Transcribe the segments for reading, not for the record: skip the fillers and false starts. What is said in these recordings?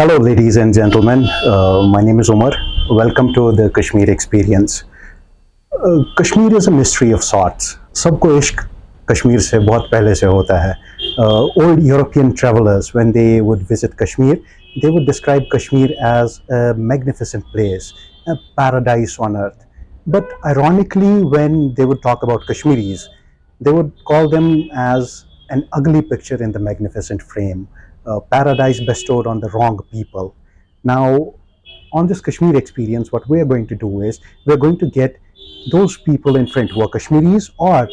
Hello, ladies and gentlemen. My name is Umar. Welcome to the Kashmir Experience. Kashmir is a mystery of sorts. सबको इश्क कश्मीर से बहुत पहले से होता है. Old European travelers, when they would visit Kashmir, they would describe Kashmir as a magnificent place, a paradise on earth. But ironically, when they would talk about Kashmiris, they would call them as an ugly picture in the magnificent frame, paradise bestowed on the wrong people. Now, on this Kashmir experience, what we're going to do is we're going to get those people in front who are Kashmiris or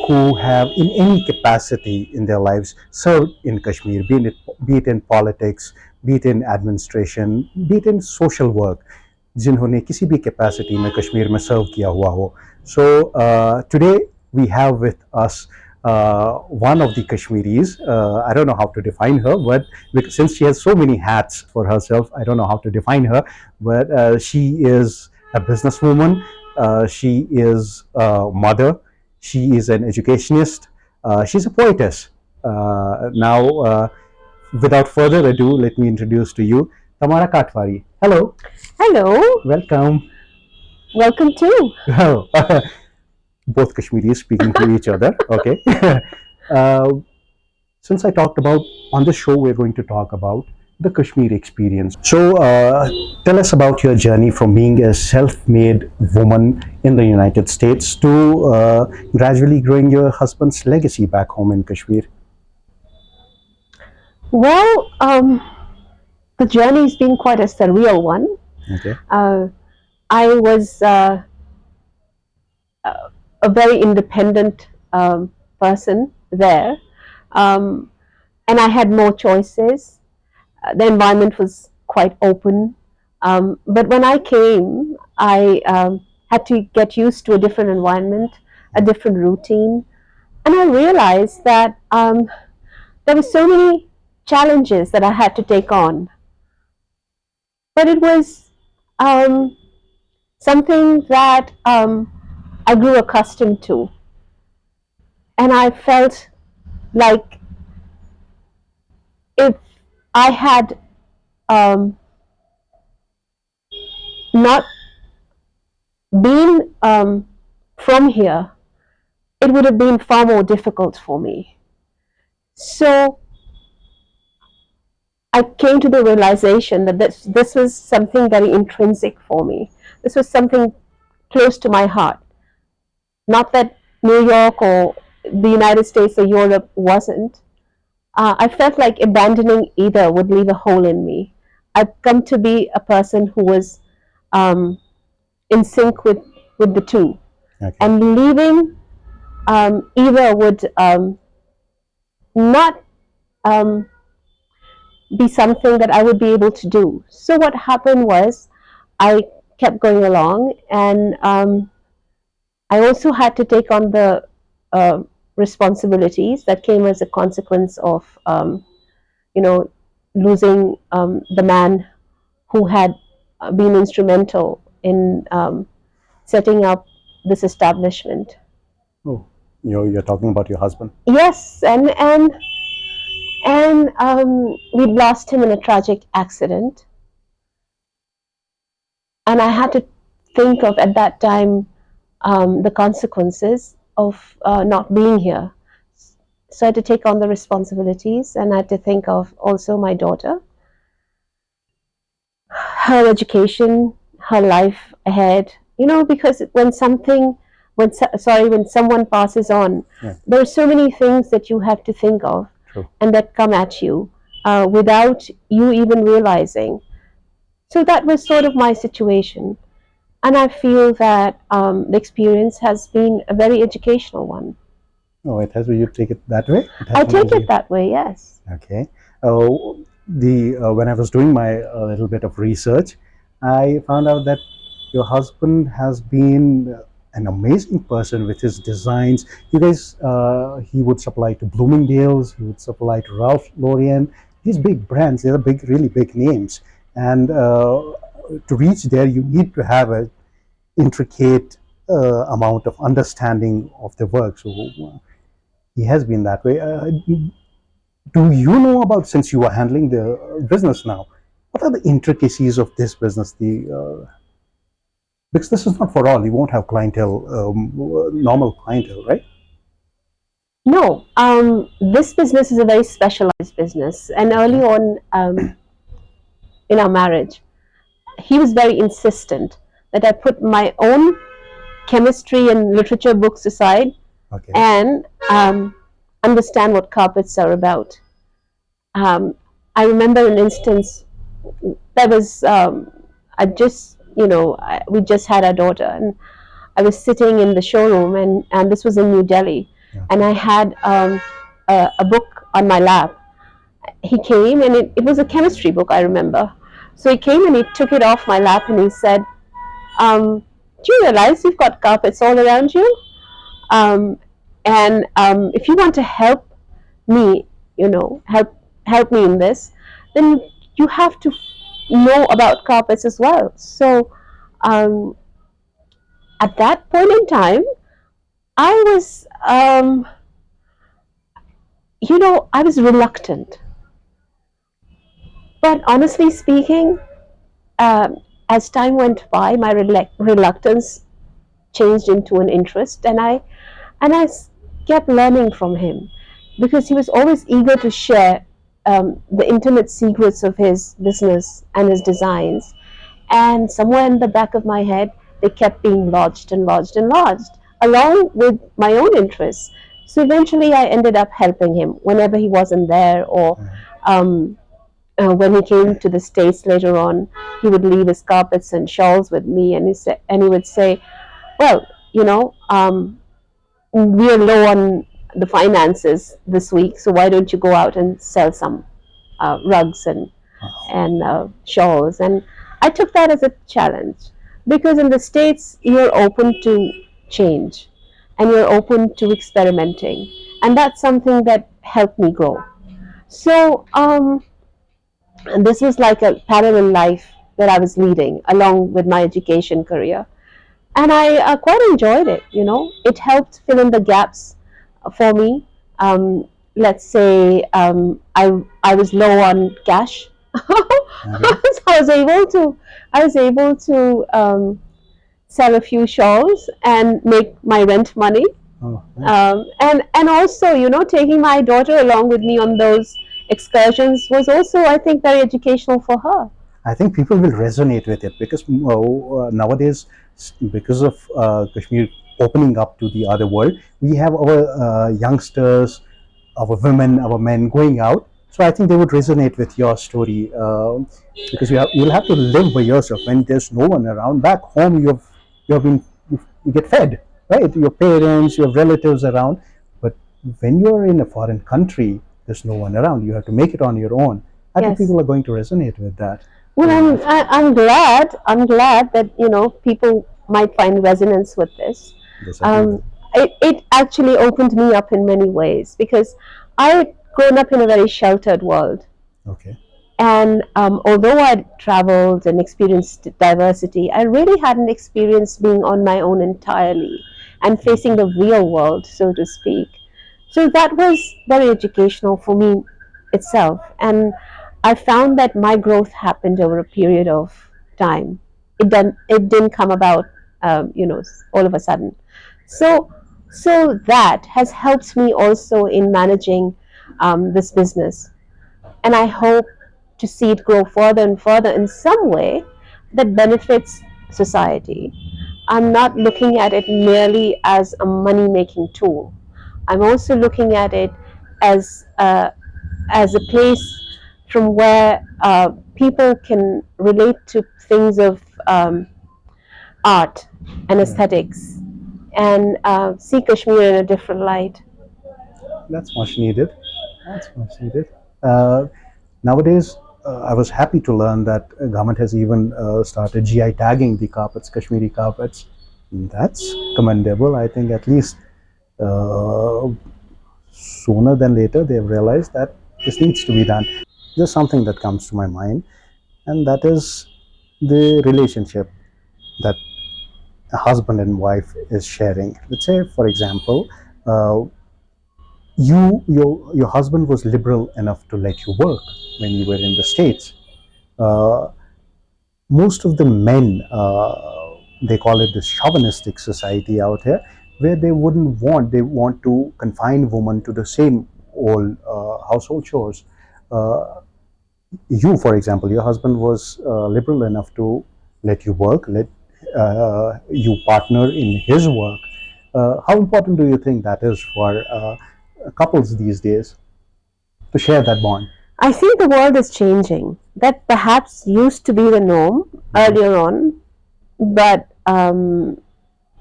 who have in any capacity in their lives served in Kashmir, be it in politics, be it in administration, be it in social work, जिन्होंने किसी भी capacity में कश्मीर में serve किया हुआ हो. So today we have with us one of the Kashmiris. I don't know how to define her, but since she has so many hats for herself, I don't know how to define her. But she is a businesswoman. She is a mother. She is an educationist. She's a poetess. Without further ado, let me introduce to you Tamara Kathwari. Hello. Hello. Welcome. Welcome too. Both Kashmiris speaking to each other. Okay. Since I talked about on the show, we're going to talk about the Kashmir experience. So tell us about your journey from being a self-made woman in the United States to gradually growing your husband's legacy back home in Kashmir. Well, the journey's been quite a surreal one. Okay. I was a very independent person there, and I had more choices. The environment was quite open, but when I came, I had to get used to a different environment, a different routine, and I realized that there were so many challenges that I had to take on. But it was something that I grew accustomed to, and I felt like if I had not been from here, it would have been far more difficult for me. So I came to the realization that this was something very intrinsic for me. This was something close to my heart. Not that New York or the United States or Europe wasn't. I felt like abandoning either would leave a hole in me. I've come to be a person who was in sync with the two. Okay. And leaving either would not be something that I would be able to do. So what happened was I kept going along, and I also had to take on the responsibilities that came as a consequence of losing the man who had been instrumental in setting up this establishment. Oh, you're talking about your husband? Yes, and we lost him in a tragic accident, and I had to think of at that time the consequences of not being here. So I had to take on the responsibilities, and I had to think of also my daughter, her education, her life ahead. Because when someone passes on, Yeah. there are so many things that you have to think of. True. And that come at you without you even realizing. So that was sort of my situation. And I feel that the experience has been a very educational one. Oh, it has. You take it that way? I take it that way, yes. Okay. When I was doing my little bit of research, I found out that your husband has been an amazing person with his designs. You guys, he would supply to Bloomingdale's, he would supply to Ralph Lauren. These big brands, they are big, really big names. And to reach there, you need to have an intricate amount of understanding of the work. So he has been that way. Do you know about, since you are handling the business now, what are the intricacies of this business? Because this is not for all. You won't have clientele, normal clientele, right? No, this business is a very specialized business. And early Okay. on in our marriage, he was very insistent that I put my own chemistry and literature books aside Okay. and understand what carpets are about. Um, I remember an instance that was, I just, we just had our daughter, and I was sitting in the showroom, and this was in New Delhi, and Okay. I had a book on my lap. He came, and it was a chemistry book, I remember. So he came and he took it off my lap and he said, do you realize you've got carpets all around you? Um, and if you want to help me, help me in this, then you have to know about carpets as well. So um, at that point in time, I was, I was reluctant. But honestly speaking, um, as time went by, my reluctance changed into an interest, and I kept learning from him because he was always eager to share the intimate secrets of his business and his designs. And somewhere in the back of my head, they kept being lodged and lodged and lodged, along with my own interests. So eventually, I ended up helping him whenever he wasn't there, or um, when he came to the States later on, he would leave his carpets and shawls with me, and he would say, "Well, we are low on the finances this week, so why don't you go out and sell some rugs and shawls?" And I took that as a challenge because in the States you're open to change and you're open to experimenting, and that's something that helped me grow. So and this was like a parallel life that I was leading along with my education career, and I quite enjoyed it. It helped fill in the gaps for me. Let's say I was low on cash, Okay. so I was able to sell a few shawls and make my rent money. Oh, nice. And also, taking my daughter along with me on those excursions was also, I think, very educational for her. I think people will resonate with it because nowadays, because of Kashmir opening up to the other world, we have our youngsters, our women, our men going out. So I think they would resonate with your story because you'll have to live by yourself when there's no one around. Back home, you have been you get fed, right? Your parents, your relatives around, but when you're in a foreign country, there's no one around. You have to make it on your own. I think Yes. people are going to resonate with that Well, very much. I'm glad that people might find resonance with this. Yes, I think Um, that. it actually opened me up in many ways because I had grown up in a very sheltered world, Okay. and although I'd traveled and experienced diversity, I really hadn't experienced being on my own entirely and facing Okay. the real world, so to speak. So that was very educational for me itself. And I found that my growth happened over a period of time. It didn't come about, all of a sudden. So, so that has helped me also in managing this business, and I hope to see it grow further and further in some way that benefits society. I'm not looking at it merely as a money making tool. I'm also looking at it as as a place from where people can relate to things of art and aesthetics and see Kashmir in a different light. That's much needed. That's much needed. Uh, Nowadays, I was happy to learn that government has even started GI tagging the carpets, Kashmiri carpets. That's commendable. I think at least uh, sooner than later they've realized that this needs to be done. There's something that comes to my mind, and that is the relationship that a husband and wife is sharing. Let's say, for example, uh, your husband was liberal enough to let you work when you were in the States, Uh, Most of the men, they call it the chauvinistic society out here, where they want to confine women to the same old household chores. Uh, you, for example, your husband was liberal enough to let you work, let you partner in his work. How important do you think that is for couples these days to share that bond? I think the world is changing. That perhaps used to be the norm Mm-hmm. earlier on, but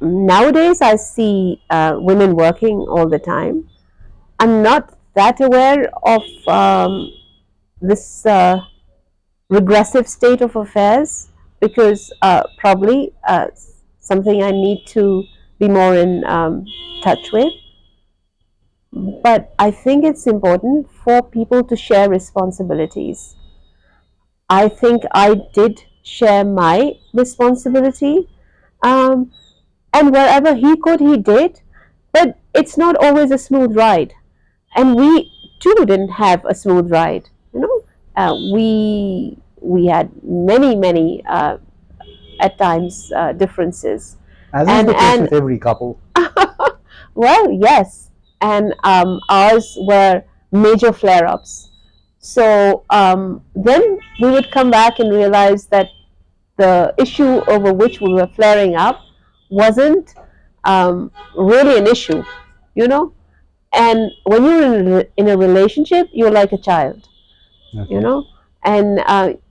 nowadays I see women working all the time. I'm not that aware of this regressive state of affairs because probably something I need to be more in touch with. But I think it's important for people to share responsibilities. I think I did share my responsibility, um, and wherever he could, he did. But it's not always a smooth ride, and we too didn't have a smooth ride. We had many at times differences, As is and the case and with every couple. well, yes, and ours were major flare-ups. So then we would come back and realize that the issue over which we were flaring up wasn't really an issue, you know. And when you're in a relationship, you're like a child, you Okay. know, and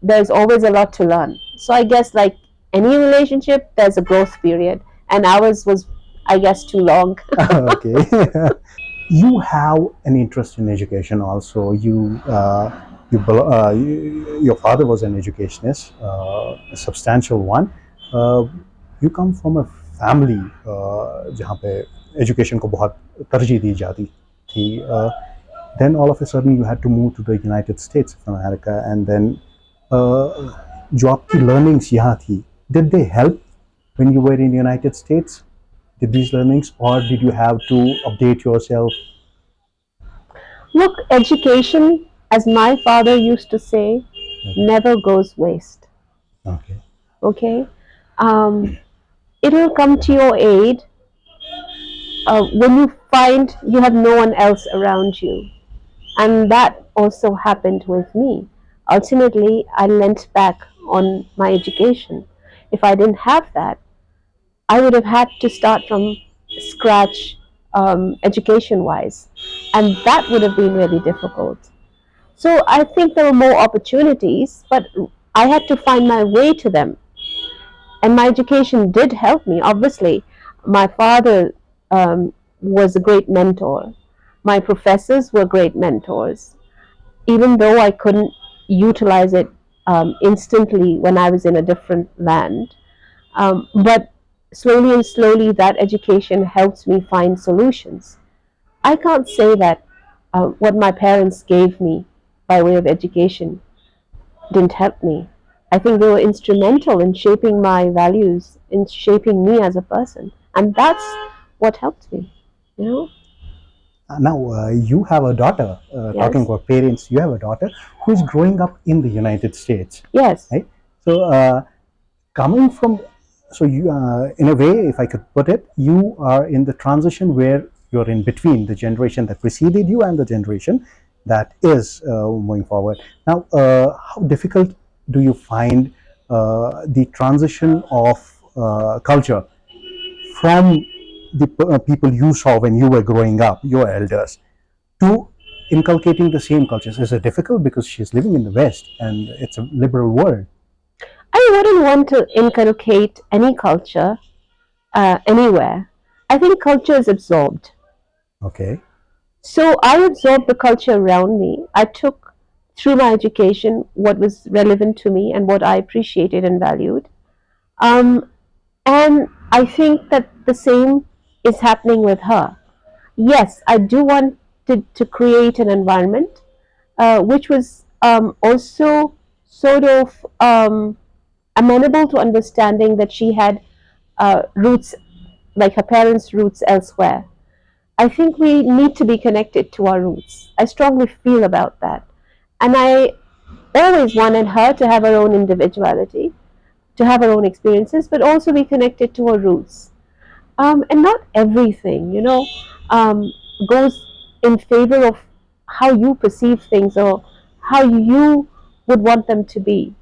there's always a lot to learn. So I guess, like any relationship, there's a growth period, and ours was, I guess, too long. Okay. You have an interest in education also. Your father was an educationist, a substantial one. uh, you come from a family जहाँ पे education को बहुत तरजीह दी जाती थी. Then all of a sudden you had to move to the United States of America, and then जो आपकी learnings यहाँ थी, did they help when you were in the United States? Did these learnings, or did you have to update yourself? Look, education, as my father used to say, never goes waste. Okay. Okay, um, it'll come to your aid when you find you have no one else around you. And that also happened with me. Ultimately, I lent back on my education. If I didn't have that, I would have had to start from scratch education wise. And that would have been really difficult. So I think there were more opportunities, but I had to find my way to them. And my education did help me. Obviously, my father was a great mentor. My professors were great mentors, even though I couldn't utilize it instantly when I was in a different land. But slowly and slowly, that education helps me find solutions. I can't say that what my parents gave me by way of education didn't help me. I think they were instrumental in shaping my values, in shaping me as a person. And that's what helped me, you know? Now, you have a daughter, talking Yes, about parents, you have a daughter who is growing up in the United States, yes. right? So, coming from, so you, in a way, if I could put it, you are in the transition where you're in between the generation that preceded you and the generation that is moving forward. Now, how difficult do you find the transition of culture from the people you saw when you were growing up, your elders, to inculcating the same cultures? Is it difficult because she's living in the West and it's a liberal world? I wouldn't want to inculcate any culture anywhere. I think culture is absorbed. Okay. So I absorbed the culture around me. I took through my education what was relevant to me and what I appreciated and valued. Um, and I think that the same is happening with her. Yes, I do want to create an environment which was also sort of amenable to understanding that she had roots, like her parents' roots elsewhere. I think we need to be connected to our roots. I strongly feel about that. And I always wanted her to have her own individuality, to have her own experiences, but also be connected to her roots. And not everything, um, goes in favor of how you perceive things or how you would want them to be.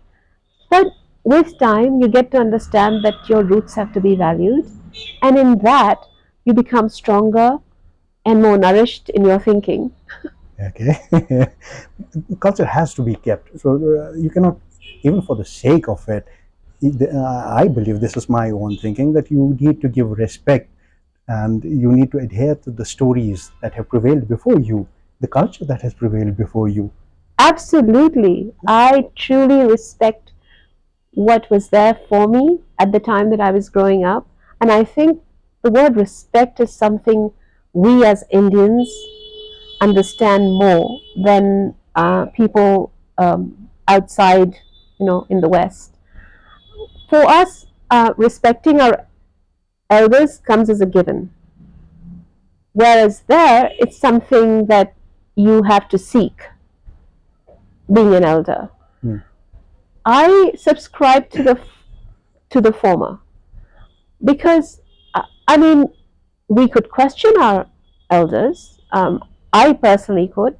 But with time, you get to understand that your roots have to be valued, and in that, you become stronger and more nourished in your thinking. Okay. Culture has to be kept, so you cannot, even for the sake of it, I believe, this is my own thinking, that you need to give respect and you need to adhere to the stories that have prevailed before you, the culture that has prevailed before you. Absolutely. I truly respect what was there for me at the time that I was growing up. And I think the word respect is something we as Indians understand more than people outside, in the West. For us, respecting our elders comes as a given, whereas there, it's something that you have to seek, being an elder. Hmm. I subscribe to the former because, I mean, we could question our elders. I personally could,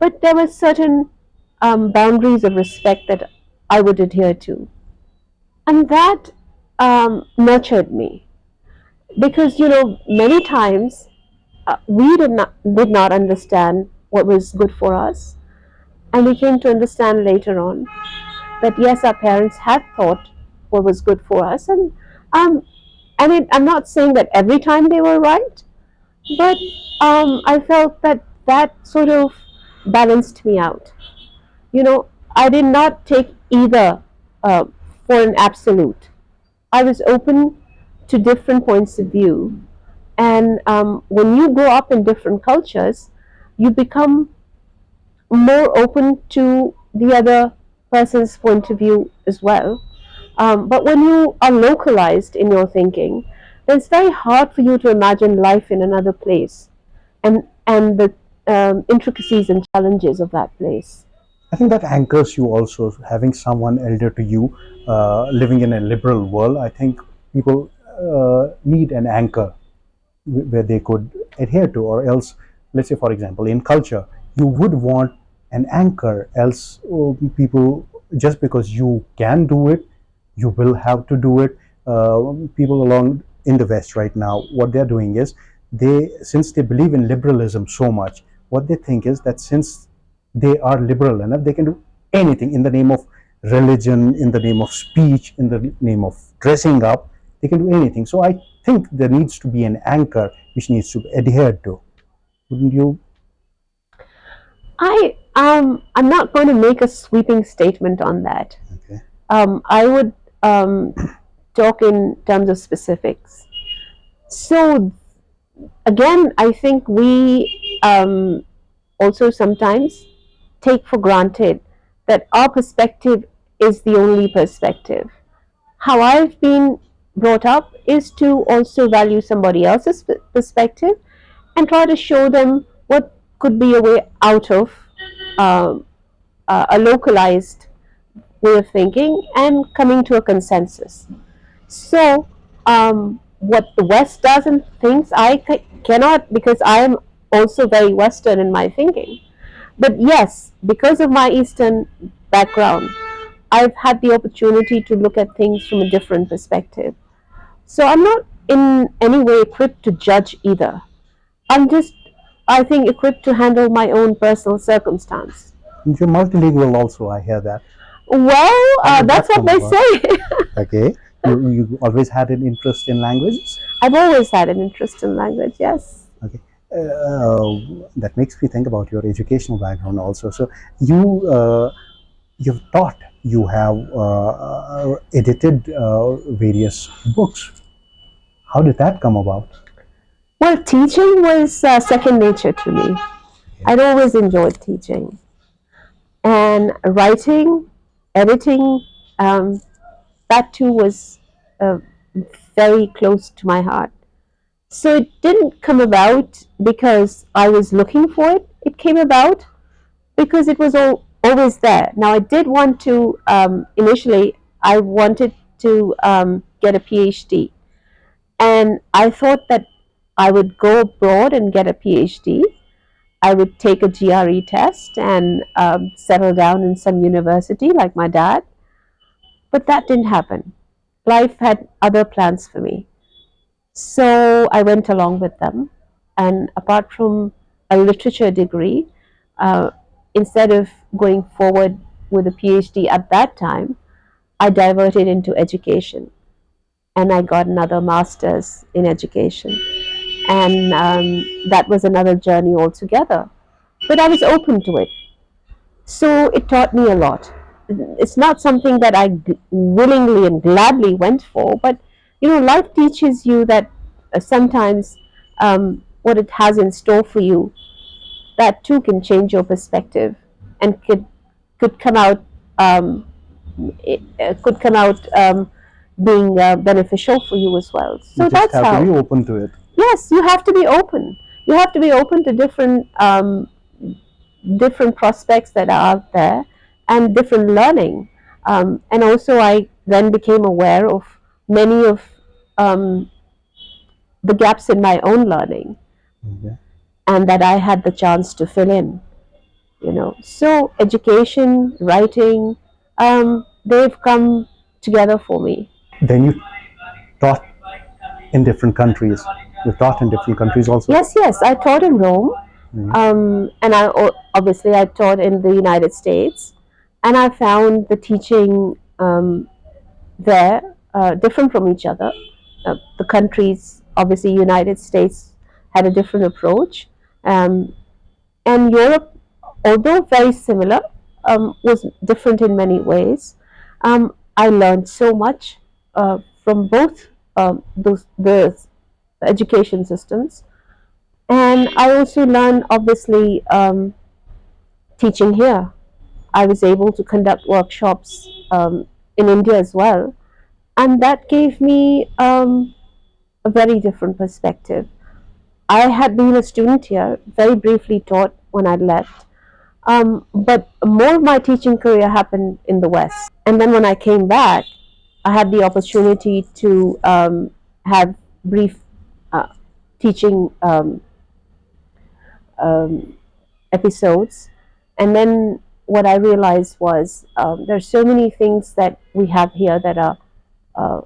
but there were certain boundaries of respect that I would adhere to, and that nurtured me because many times we did not understand what was good for us, and we came to understand later on that yes, our parents had thought what was good for us, um, I'm not saying that every time they were right, but I felt that that sort of balanced me out. I did not take either uh, for an absolute. I was open to different points of view, and when you grow up in different cultures, you become more open to the other person's point of view as well. But when you are localized in your thinking, then it's very hard for you to imagine life in another place and the intricacies and challenges of that place. I think that anchors you also, having someone elder to you, living in a liberal world. I think people need an anchor where they could adhere to, or else, let's say, for example, in culture, you would want an anchor, else people, just because you can do it, you will have to do it. People along in the West right now, what they're doing is, since they believe in liberalism so much, what they think is that since they are liberal enough, they can do anything in the name of religion, in the name of speech, in the name of dressing up. They can do anything. So I think there needs to be an anchor which needs to be adhered to. Wouldn't you? I'm not going to make a sweeping statement on that. Okay. I would talk in terms of specifics. So again, I think we also sometimes take for granted that our perspective is the only perspective. How I've been brought up is to also value somebody else's perspective and try to show them what could be a way out of um, a localized way of thinking and coming to a consensus. So, what the West does and thinks, cannot, because I am also very Western in my thinking. But yes, because of my Eastern background, I've had the opportunity to look at things from a different perspective. So I'm not in any way equipped to judge either. I'm just, I think, equipped to handle my own personal circumstance. You're multilingual also, I hear that. Well, How did that's that what come they about? say. Okay. You always had an interest in languages? I've always had an interest in language, yes. Okay. That makes me think about your educational background also. So you've taught, you have edited various books. How did that come about? Well, teaching was second nature to me. Okay. I'd always enjoyed teaching. And writing, editing, um, that too was uh, very close to my heart. So it didn't come about because I was looking for it. It came about because it was always there. Now, I did want to, initially, I wanted to get a PhD. And I thought that I would go abroad and get a PhD. I would take a GRE test and settle down in some university like my dad. But that didn't happen. Life had other plans for me. So I went along with them. And apart from a literature degree, uh, instead of going forward with a PhD at that time, I diverted into education and I got another master's in education. And that was another journey altogether. But I was open to it. So it taught me a lot. It's not something that I willingly and gladly went for, but life teaches you that sometimes what it has in store for you, that too can change your perspective and could come out could come out being beneficial for you as well. You So just that's have to be how. open to it. Yes, you have to be open. You have to be open to different prospects that are out there and different learning. And also, I then became aware of many of um, the gaps in my own learning, Yeah. and that I had the chance to fill in. So education, writing, they've come together for me. Then you taught in different countries. You taught in different countries also. Yes, yes, I taught in Rome, Mhm. and obviously I taught in the United States, and I found the teaching there different from each other. The countries, obviously, United States had a different approach, um, and Europe, although very similar, was different in many ways. I learned so much from both those the education systems, and I also learned, obviously, teaching here. I was able to conduct workshops in India as well, and that gave me a very different perspective. I had been a student here, very briefly taught when I left, but more of my teaching career happened in the West. And then when I came back, I had the opportunity to have brief uh, teaching um, episodes. And then what I realized was there's so many things that we have here that are uh,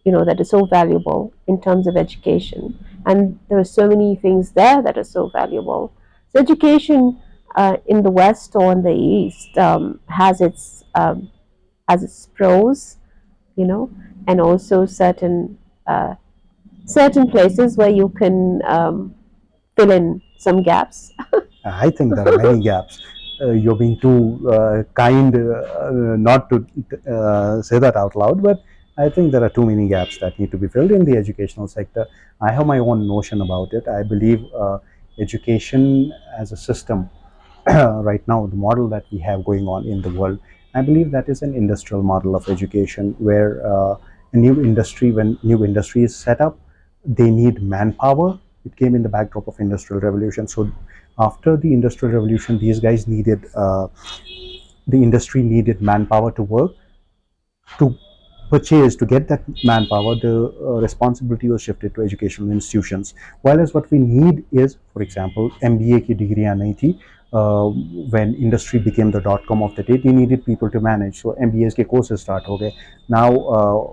that are so valuable in terms of education, and there are so many things there that are so valuable. So education in the West or in the East has its pros, and also certain places where you can fill in some gaps. I think there are many gaps. You're being too kind not to say that out loud, but I think there are too many gaps that need to be filled in the educational sector. I have my own notion about it. I believe education as a system right now, the model that we have going on in the world, I believe that is an industrial model of education where when new industry is set up, they need manpower. It came in the backdrop of industrial revolution. So after the industrial revolution, these guys needed the industry needed manpower to work, to purchase, to get that manpower. The responsibility was shifted to educational institutions. While as what we need is, for example, MBA की डिग्रियां नहीं थी. When industry became the .com of the day, they needed people to manage, so MBAs के courses start हो गए. Now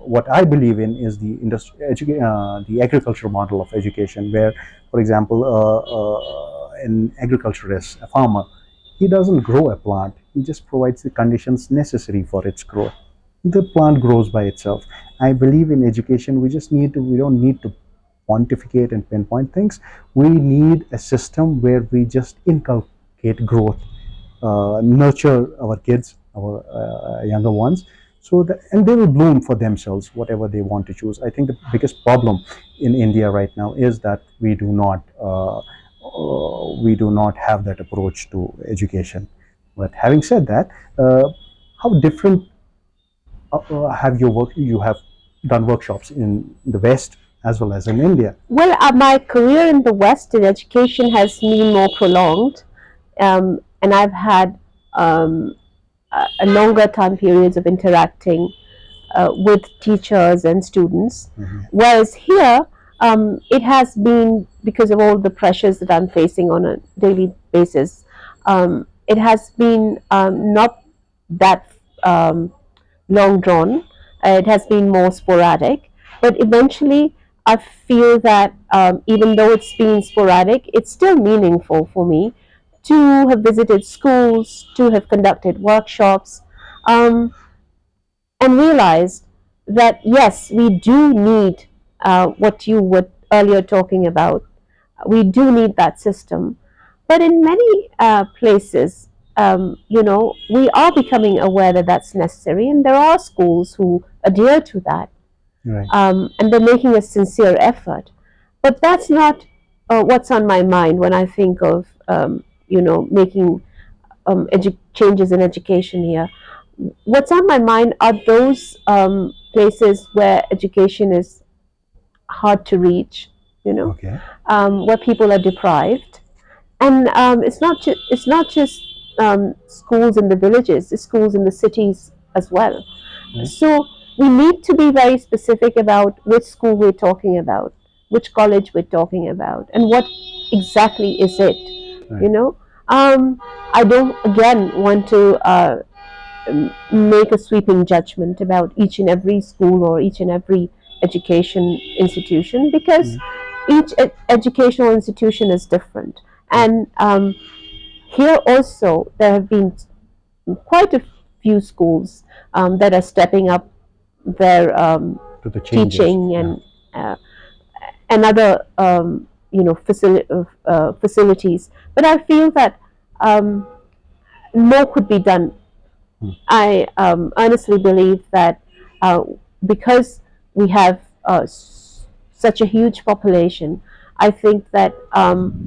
what I believe in is the agricultural model of education, where, for example, an agriculturist, a farmer, he doesn't grow a plant, he just provides the conditions necessary for its growth. The plant grows by itself. I believe in education, we don't need to quantificate and pinpoint things. We need a system where we just inculcate growth, nurture our kids, our younger ones, so that, and they will bloom for themselves whatever they want to choose. I think the biggest problem in India right now is that we do not have that approach to education. But having said that, how different you have done workshops in the West as well as in India? Well, my career in the West in education has been more prolonged, and I've had longer time periods of interacting with teachers and students. Whereas here, it has been, because of all the pressures that I'm facing on a daily basis, it has been not that long drawn. It has been more sporadic, but eventually I feel that even though it's been sporadic, it's still meaningful for me to have visited schools, to have conducted workshops, um, and realized that yes, we do need what you were earlier talking about. We do need that system, but in many places, we are becoming aware that that's necessary, and there are schools who adhere to that, Right. and they're making a sincere effort. But that's not what's on my mind when I think of making changes in education here. What's on my mind are those places where education is hard to reach, Okay. where people are deprived, and it's not just schools in the villages; it's schools in the cities as well. Right. So we need to be very specific about which school we're talking about, which college we're talking about, and what exactly is it. Right. You know, I don't again want to make a sweeping judgment about each and every school or each and every education institution, because each educational institution is different. And here also there have been quite a few schools that are stepping up their To the changes. teaching uh, and other facilities. But I feel that more could be done. I honestly believe that uh, because we have such a huge population, I think that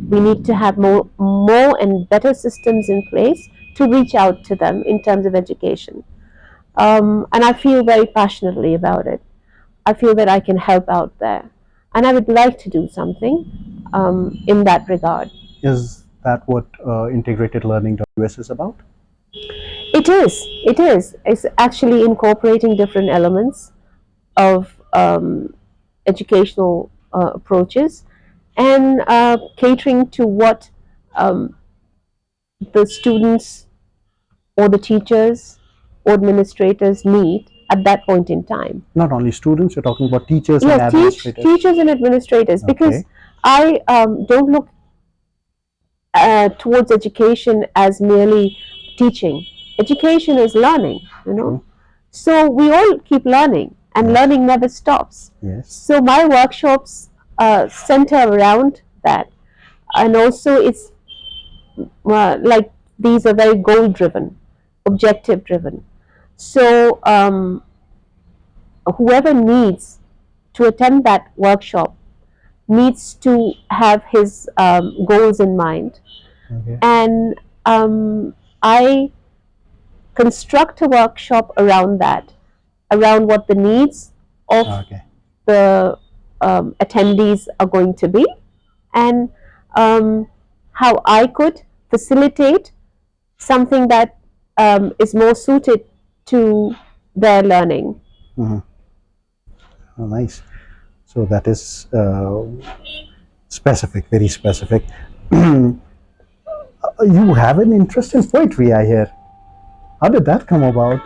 we need to have more and better systems in place to reach out to them in terms of education. And I feel very passionately about it. I feel that I can help out there, and I would like to do something in that regard. Is that what integrated learning.us is about? It is. It is. It's actually incorporating different elements of educational approaches, and catering to what um, the students or the teachers or administrators need at that point in time. Not only students, you're talking about teachers and Yes, administrators. teachers and administrators, because Okay. I don't look towards education as merely teaching. Education is learning, True. So we all keep learning, and Yes. learning never stops. Yes. So my workshops center around that, and also it's like these are very goal driven, objective driven. So whoever needs to attend that workshop needs to have his goals in mind, Okay. and I construct a workshop around that, around what the needs of Okay. the attendees are going to be, and how I could facilitate something that is more suited to their learning. Oh, nice. So that is specific, very specific. You have an interest in poetry, I hear. How did that come about?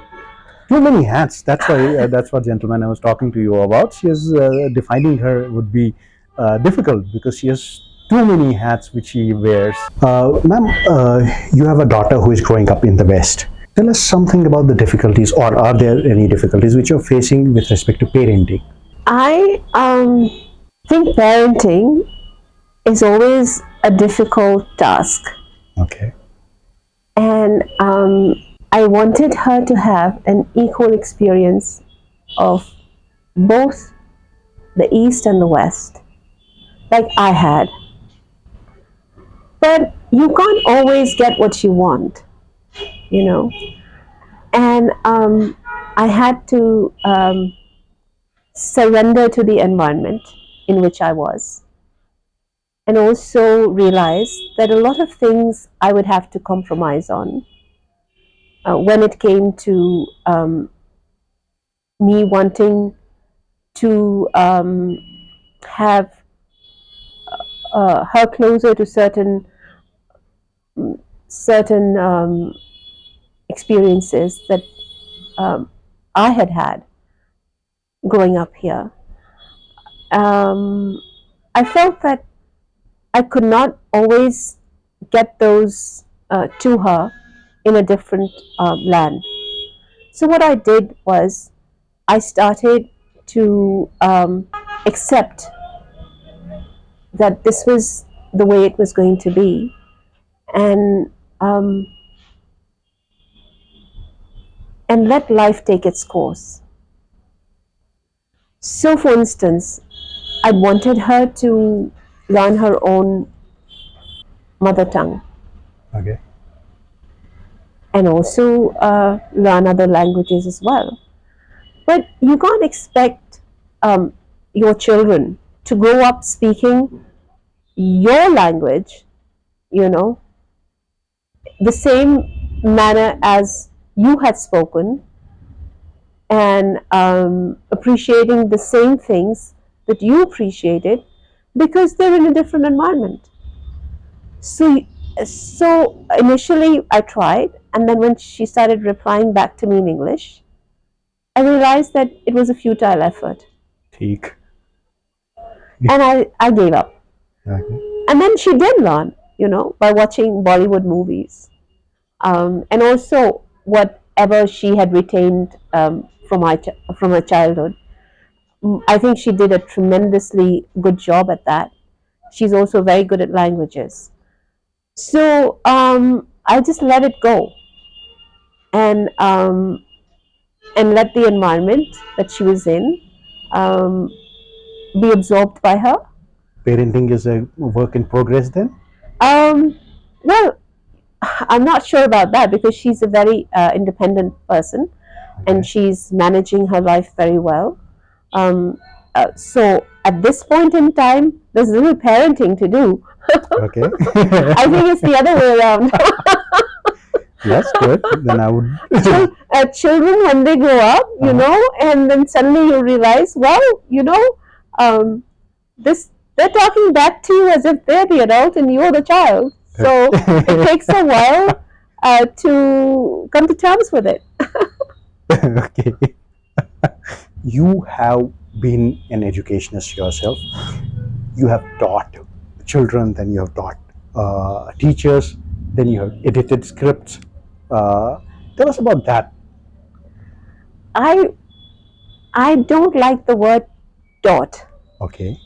Too many hats. That's why. That's what, gentleman, I was talking to you about. She is defining her would be difficult because she has too many hats which she wears. Ma'am, you have a daughter who is growing up in the West. Tell us something about the difficulties, or are there any difficulties which you're facing with respect to parenting? I think parenting is always a difficult task, Okay. and I wanted her to have an equal experience of both the East and the West, like I had. But you can't always get what you want, you know. And I had to surrender to the environment in which I was, and also realize that a lot of things I would have to compromise on when it came to me wanting to have her closer to certain experiences that um, I had had growing up here. Um, I felt that I could not always get those to her in a different land. So what I did was I started to accept that this was the way it was going to be, and um, let life take its course. So, for instance, I wanted her to learn her own mother tongue Okay. and also learn other languages as well. But you can't expect um, your children to grow up speaking your language, you know, the same manner as you had spoken, and appreciating the same things that you appreciated because they're in a different environment. So, so initially I tried, and then when she started replying back to me in English, I realized that it was a futile effort, ठीक. and I gave up. Okay. And then she did learn, by watching Bollywood movies, and also whatever she had retained from her childhood. I think she did a tremendously good job at that. She's also very good at languages. So I just let it go, and let the environment that she was in um, be absorbed by her. Parenting is a work in progress then? Um, well, I'm not sure about that because she's a very independent person, and Okay. she's managing her life very well. Um, so at this point in time, there's little parenting to do. Okay. I think it's the other way around. That's good. Then I would. Children, when they grow up, Uh-huh. and then suddenly you realize, well, um, this they're talking back to you as if they're the adult and you're the child. So it takes a while to come to terms with it. Okay. You have been an educationist yourself. You have taught children, then you have taught teachers, then you have edited scripts. Uh, Tell us about that. I I don't like the word taught. Okay.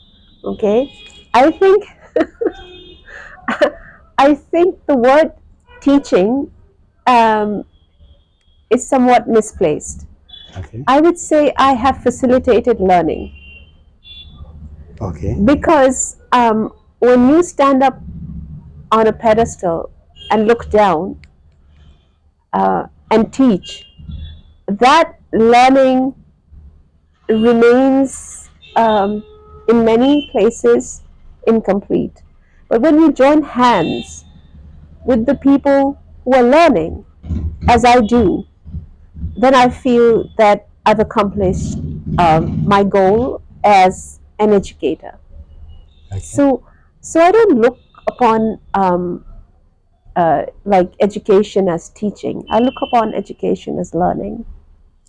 Okay, I think I think the word teaching um, is somewhat misplaced. Okay. I would say I have facilitated learning Okay. because when you stand up on a pedestal and look down and teach, that learning remains in many places incomplete. But when you join hands with the people who are learning, as I do, then I feel that I've accomplished my goal as an educator. Okay. So, so I don't look upon like education as teaching. I look upon education as learning.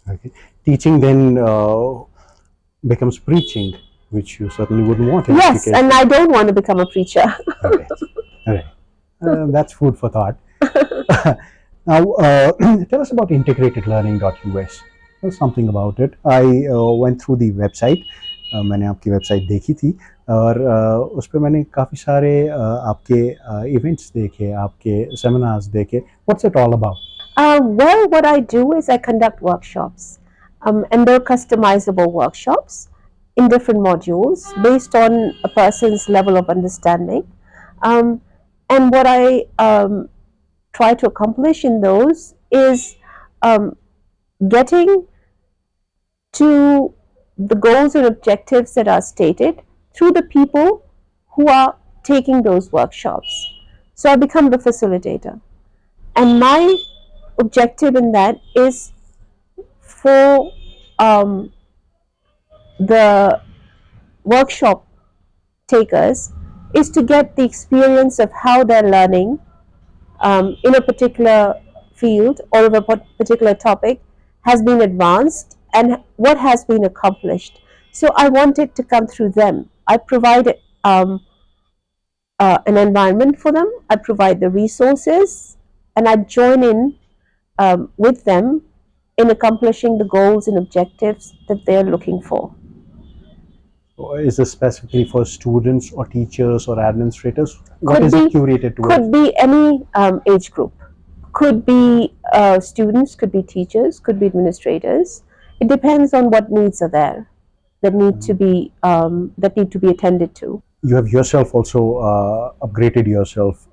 Okay. Teaching then becomes preaching, which you certainly wouldn't want in Yes, and education. I don't want to become a preacher. Okay. All right. That's food for thought. Now, tell us about integrated.learning.us. Tell us something about it. I went through the website. मैंने आपकी website देखी थी और उस पर मैंने काफ़ी सारे आपके इवेंट्स देखे, आपके सेमिनार्स देखे. What's it all about? Well, what I do is I conduct workshops, and they're customizable workshops in different modules based on a person's level of understanding. Um, and what I try to accomplish in those is um, getting to the goals and objectives that are stated through the people who are taking those workshops. So I become the facilitator. And my objective in that is for the workshop takers is to get the experience of how they're learning in a particular field or of a particular topic has been advanced and what has been accomplished. So I want it to come through them. I provide an environment for them, I provide the resources, and I join in with them in accomplishing the goals and objectives that they're looking for. Or is this specifically for students or teachers or administrators? What Could is it be, curated towards? could be any age group. Could be students, could be teachers, could be administrators. It depends on what needs are there that need to be attended to. You have yourself also upgraded yourself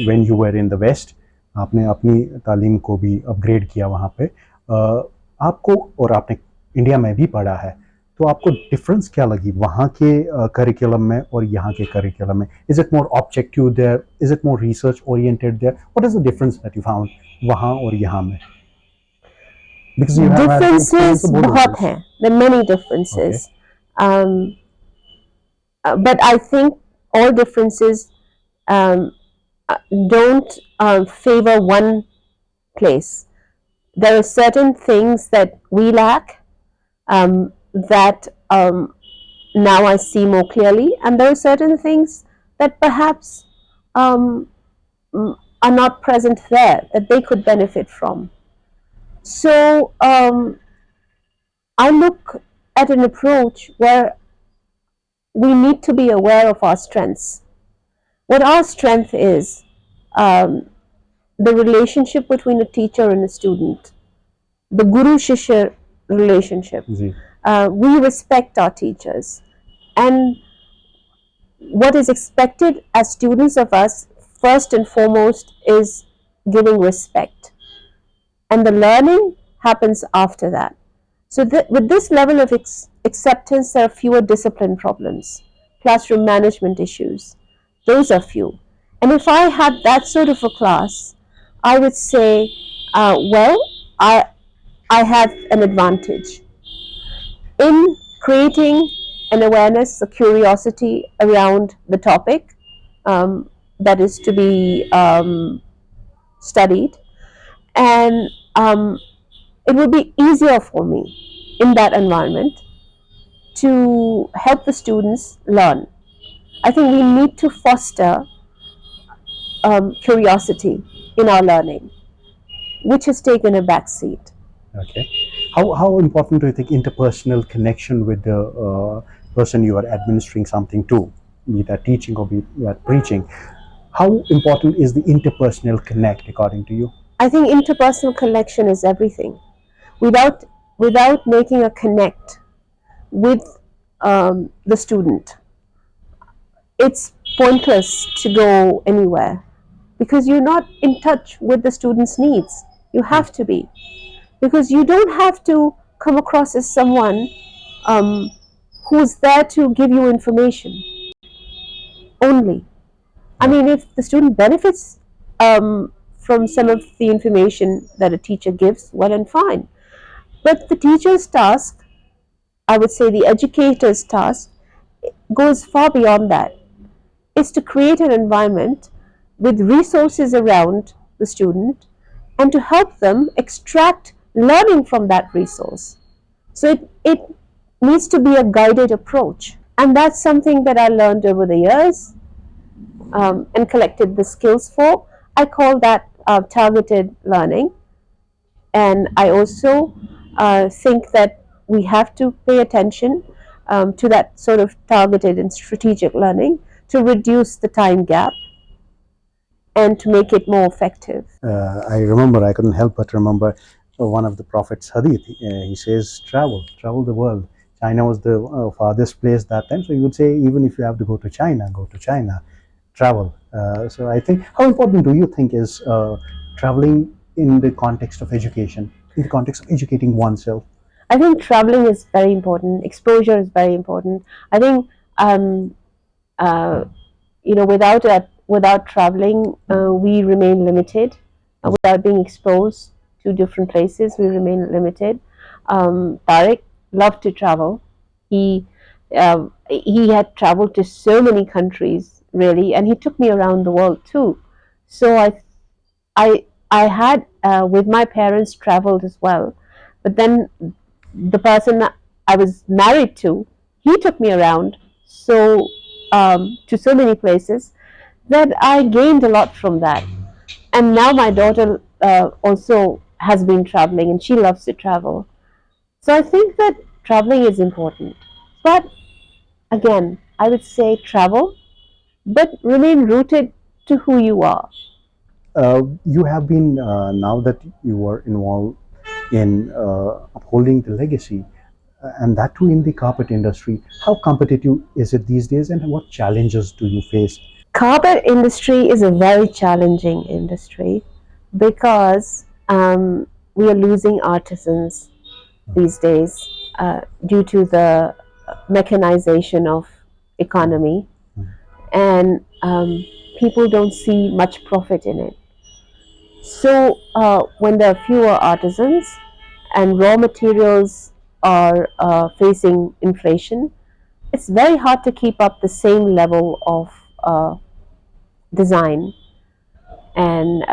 when you were in the West. आपने अपनी तालीम को भी upgrade किया वहाँ पे. आपको और आपने इंडिया में भी पढ़ा है, तो आपको डिफरेंस क्या लगी वहाँ के करिकुलम में और यहाँ के करिकुलम में? Is it more objective there, is it more research oriented there? What is the difference that you found वहाँ और यहाँ में? Because you have Differences बहुत हैं. There are many differences. But I think all differences don't favor one place. There are certain things that we lack that now I see more clearly, and there are certain things that perhaps are not present there that they could benefit from. So I look at an approach where we need to be aware of our strengths. What our strength is, the relationship between a teacher and a student, the guru-shishya relationship. We respect our teachers, and what is expected as students of us, first and foremost, is giving respect, and the learning happens after that. So with this level of acceptance, there are fewer discipline problems, classroom management issues. Those are few. And if I had that sort of a class, I would say, well, I have an advantage in creating an awareness, a curiosity around the topic that is to be studied, and it would be easier for me in that environment to help the students learn. I think we need to foster curiosity in our learning, which has taken a back seat. Okay. How important do you think interpersonal connection with the person you are administering something to, be that teaching or be that preaching? How important is the interpersonal connect according to you? I think interpersonal connection is everything. Without making a connect with the student, it's pointless to go anywhere because you're not in touch with the student's needs. You have to be, because you don't have to come across as someone who's there to give you information only. I mean, if the student benefits from some of the information that a teacher gives, well and fine. But the teacher's task, I would say the educator's task, goes far beyond that. It's to create an environment with resources around the student and to help them extract learning from that resource. So it needs to be a guided approach. And that's something that I learned over the years and collected the skills for. I call that targeted learning. And I also think that we have to pay attention to that sort of targeted and strategic learning to reduce the time gap and to make it more effective. I couldn't help but remember one of the Prophet's hadith. He says, travel the world. China was the farthest place that time, so you would say, even if you have to go to China, travel. So I think, how important do you think is traveling in the context of education, in the context of educating oneself? I think traveling is very important. Exposure is very important. I think without traveling, we remain limited. Without being exposed, to different places, we remain limited. Tariq loved to travel. He had traveled to so many countries, really, and he took me around the world too. So I had with my parents traveled as well, but then the person I was married to, he took me around to so many places that I gained a lot from that. And now my daughter also has been traveling, and she loves to travel. So I think that traveling is important. But again, I would say travel, but remain rooted to who you are. You have been, now that you are involved in upholding the legacy, and that too in the carpet industry. How competitive is it these days, and what challenges do you face? Carpet industry is a very challenging industry because we are losing artisans these days due to the mechanization of economy, and people don't see much profit in it. So when there are fewer artisans and raw materials are facing inflation, it's very hard to keep up the same level of design and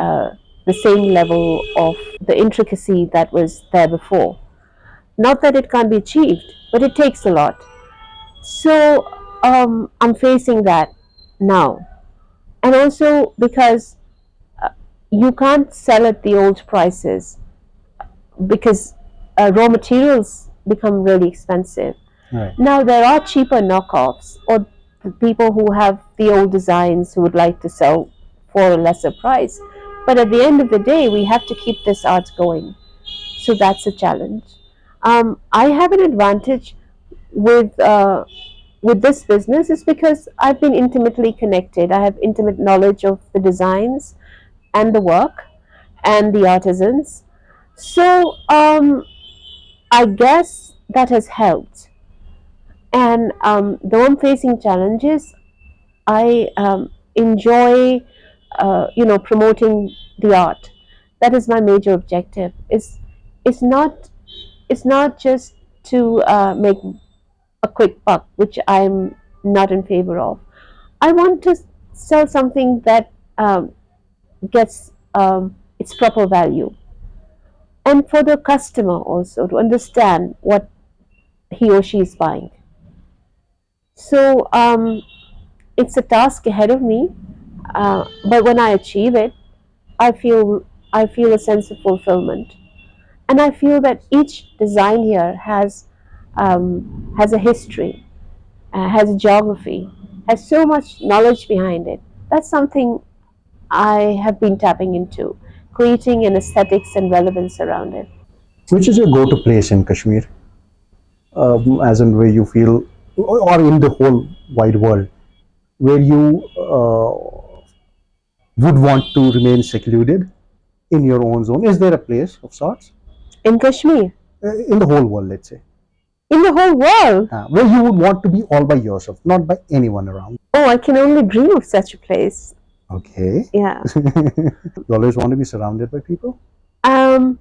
the same level of the intricacy that was there before. Not that it can't be achieved, but it takes a lot. So I'm facing that now. And also because you can't sell at the old prices because raw materials become really expensive. Right. Now there are cheaper knockoffs or people who have the old designs who would like to sell for a lesser price. But at the end of the day, we have to keep this art going. So that's a challenge. I have an advantage with with this business is because I've been intimately connected. I have intimate knowledge of the designs and the work and the artisans. So I guess that has helped. And though I'm facing challenges, I enjoy, promoting the art. That is my major objective. It's not it's not just to make a quick buck, which I'm not in favor of. I want to sell something that gets its proper value, and for the customer also to understand what he or she is buying. So it's a task ahead of me, but when I achieve it, I feel a sense of fulfillment, and I feel that each design here has a history, has a geography, has so much knowledge behind it. That's something I have been tapping into, creating an aesthetics and relevance around it. Which is your go-to place in Kashmir, as in where you feel, or in the whole wide world, where you would want to remain secluded in your own zone? Is there a place of sorts In Kashmir, in the whole world, let's say, in the whole world. where you would want to be all by yourself, not by anyone around? Oh, I can only dream of such a place. Okay. Yeah. You always want to be surrounded by people? Um,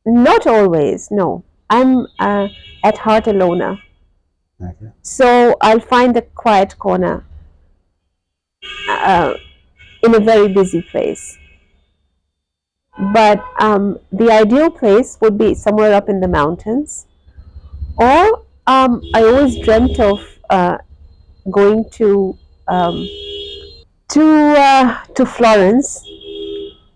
Not always. No, I'm at heart a loner, Okay. so I'll find a quiet corner uh, in a very busy place. But the ideal place would be somewhere up in the mountains, or I always dreamt of going um, to Florence,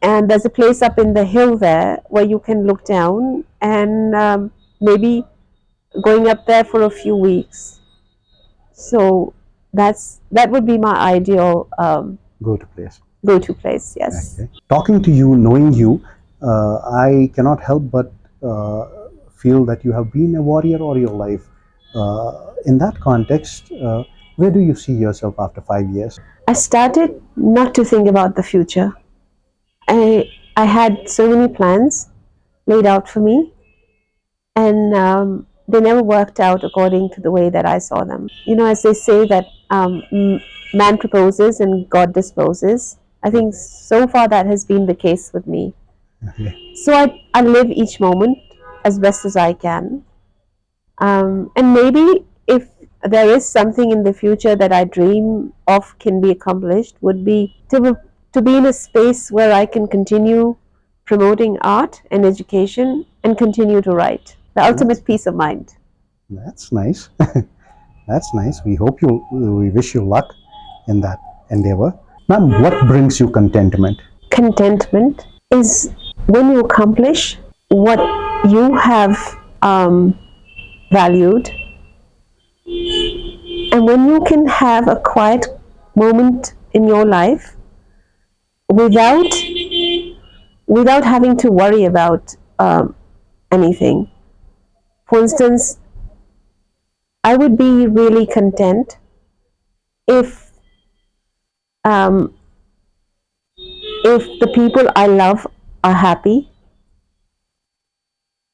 and there's a place up in the hill there where you can look down and maybe going up there for a few weeks. So that would be my ideal Go-to place. go-to place. Yes. Okay. Talking to you, knowing you, I cannot help but feel that you have been a warrior all your life. In that context, where do you see yourself after 5 years? I started not to think about the future. I had so many plans laid out for me, and they never worked out according to the way that I saw them. You know, as they say that man proposes and God disposes. I think so far that has been the case with me. Okay. So I live each moment as best as I can. And maybe if there is something in the future that I dream of can be accomplished, would be to be in a space where I can continue promoting art and education and continue to write. The That's, ultimate peace of mind. that's nice. That's nice. We wish you luck in that endeavor. Ma'am, what brings you contentment? Contentment is when you accomplish what you have valued, and when you can have a quiet moment in your life without having to worry about anything. For instance, I would be really content if um, the people I love are happy,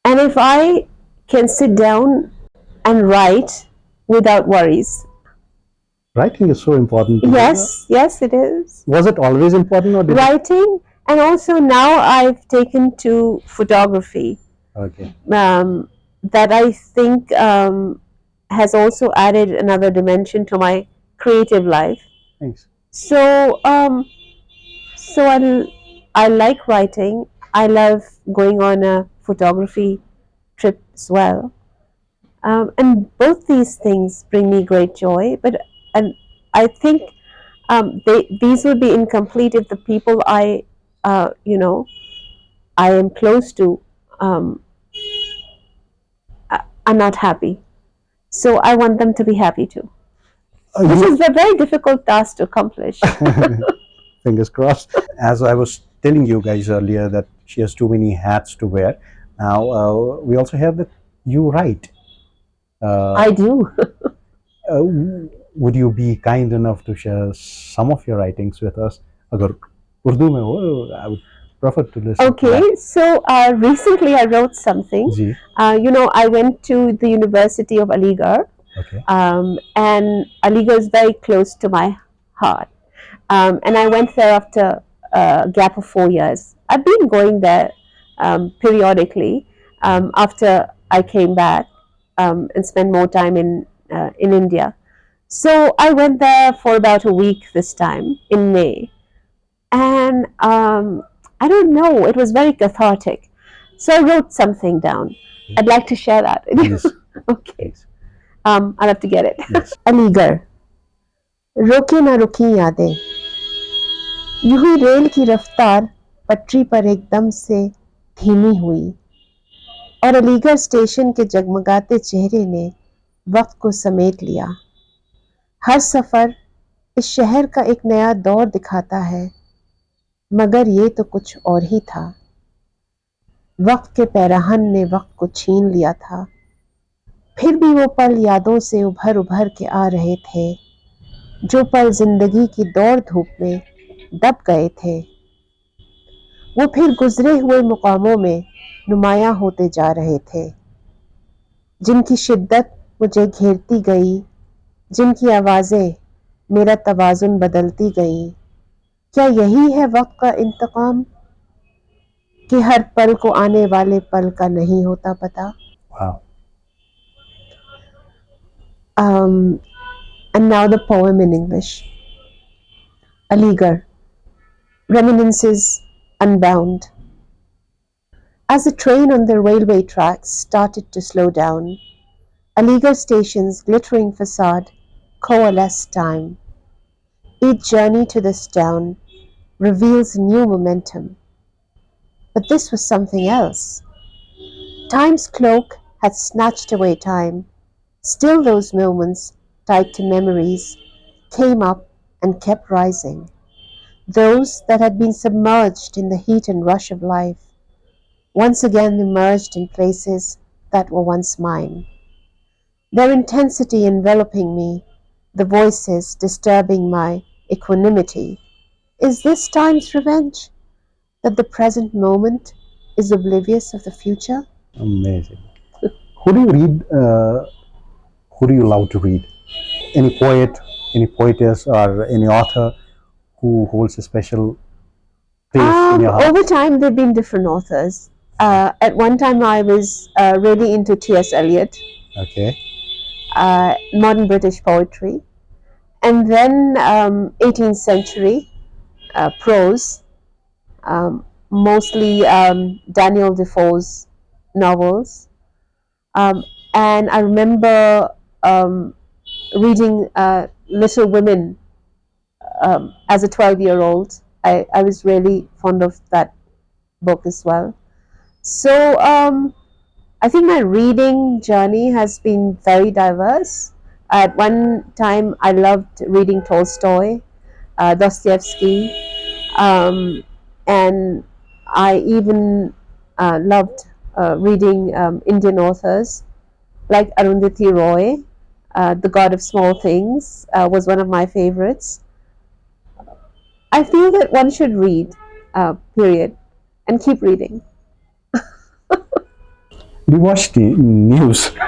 and if I can sit down and write without worries. Writing is so important to you. Yes, yes, it is. Was it always important or did Writing, and also now I've taken to photography. Okay. That I think has also added another dimension to my creative life. Thanks. So, I like writing. I love going on a photography trip as well. And both these things bring me great joy. But and I think these would be incomplete if the people I am close to um, are not happy. So I want them to be happy too. Which is a very difficult task to accomplish. Fingers crossed. As I was telling you guys earlier that she has too many hats to wear. Now we also have that you write. I do. Uh, would you be kind enough to share some of your writings with us? अगर उर्दू में हो, I would prefer to listen to Okay, that. so recently I wrote something. Ji. I went to the University of Aligarh, Okay. and Aligarh is very close to my heart. And I went there after a gap of 4 years. I've been going there periodically after I came back and spent more time in India. So I went there for about a week this time in May, and I don't know, it was very cathartic. So I wrote something down. I'd like to share that. Yes. Okay. Yes. I'll have to get it. Yes. Aligarh रोके ना रुकी यादें यूं ही rail की रफ्तार पटरी पर एकदम से धीमी हुई और अलीगढ़ स्टेशन के जगमगाते चेहरे ने वक्त को समेट लिया हर सफर इस शहर का एक नया दौर दिखाता है मगर ये तो कुछ और ही था वक्त के पैराहन ने वक्त को छीन लिया था फिर भी वो पल यादों से उभर उभर के आ रहे थे जो पल जिंदगी की दौड़ धूप में दब गए थे वो फिर गुजरे हुए मुकामों में नुमायां होते जा रहे थे जिनकी शिद्दत मुझे घेरती गई जिनकी आवाज़ें मेरा तवाज़ुन बदलती गई क्या यही है वक्त का इंतकाम कि हर पल को आने वाले पल का नहीं होता पता Wow. And now the poem in English. Aligarh, Reminiscences Unbound. As the train on the railway tracks started to slow down, Aligarh station's glittering facade coalesced time. Each journey to this town reveals new momentum. But this was something else. Time's cloak had snatched away time. Still those moments, tied to memories, came up and kept rising. Those that had been submerged in the heat and rush of life, once again emerged in places that were once mine. Their intensity enveloping me, the voices disturbing my equanimity. Is this time's revenge? That the present moment is oblivious of the future? Amazing. Who do you read? Who do you love to read? Any poet, any poetess, or any author who holds a special place in your Over heart? time, there've been different authors. At one time, I was really into T.S. Eliot, Okay. modern British poetry, and then 18th century prose, mostly Daniel Defoe's novels. Um, and I remember um, reading Little Women as a 12-year-old. I was really fond of that book as well. So I think my reading journey has been very diverse. At one time, I loved reading Tolstoy, Dostoevsky, um, and I even loved reading Indian authors like Arundhati Roy. The God of Small Things was one of my favorites. I feel that one should read, period, and keep reading. Do you watch the news? Do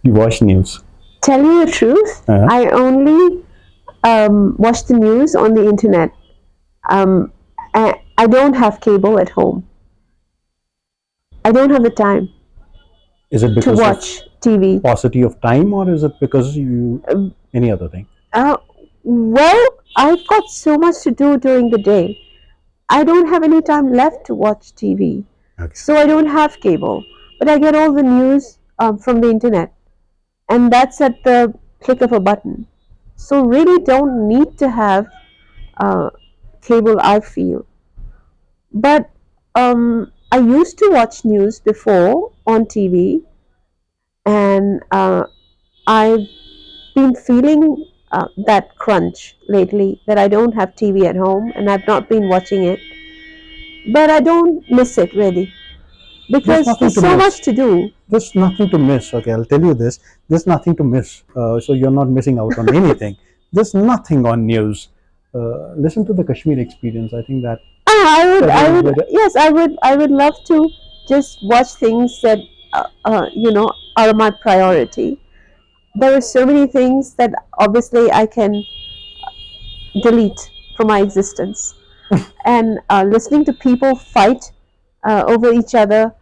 you watch news? Tell you the truth, Uh-huh. I only watch the news on the internet. I don't have cable at home. I don't have the time Is it to because of watch TV. paucity of time, or is it because you any other thing? Uh, well, I've got so much to do during the day. I don't have any time left to watch TV. Okay. So I don't have cable. But I get all the news from the internet. And that's at the click of a button. So really don't need to have uh, cable, I feel. But I used to watch news before on TV, and I've been feeling that crunch lately that I don't have TV at home and I've not been watching it. But I don't miss it really There's because nothing there's to so miss. much to do. There's nothing to miss. Okay, I'll tell you this. There's nothing to miss. So you're not missing out on anything. There's nothing on news. Listen to the Kashmir experience. I think that I would, would. yes, I would love to just watch things that, are my priority. There are so many things that obviously I can delete from my existence. And listening to people fight over each other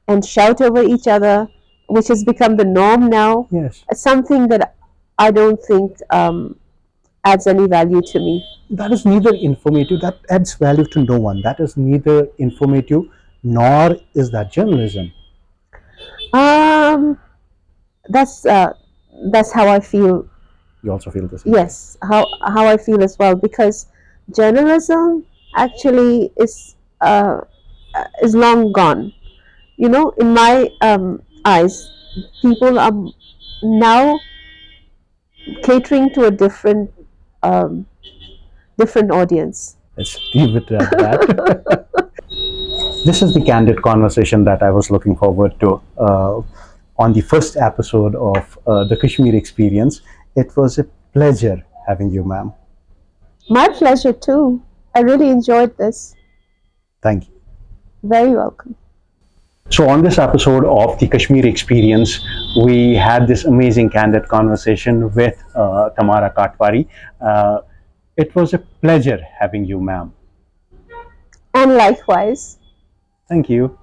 and shout over each other, which has become the norm now, Yes, is something that I don't think adds any value to me. that is neither informative. That adds value to no one. That is neither informative nor is that journalism. Um, that's uh, that's how I feel. You also feel the same. Yes, how I feel as well, because journalism actually is long gone. You know, in my eyes, people are now catering to a um, different audience. Let's leave it at that. This is the candid conversation that I was looking forward to on the first episode of the Kashmir experience. It was a pleasure having you, ma'am. My pleasure too. I really enjoyed this. Thank you. Very welcome. So, on this episode of the Kashmir experience, we had this amazing candid conversation with Tamara Kathwari. It was a pleasure having you, ma'am. And likewise. Thank you.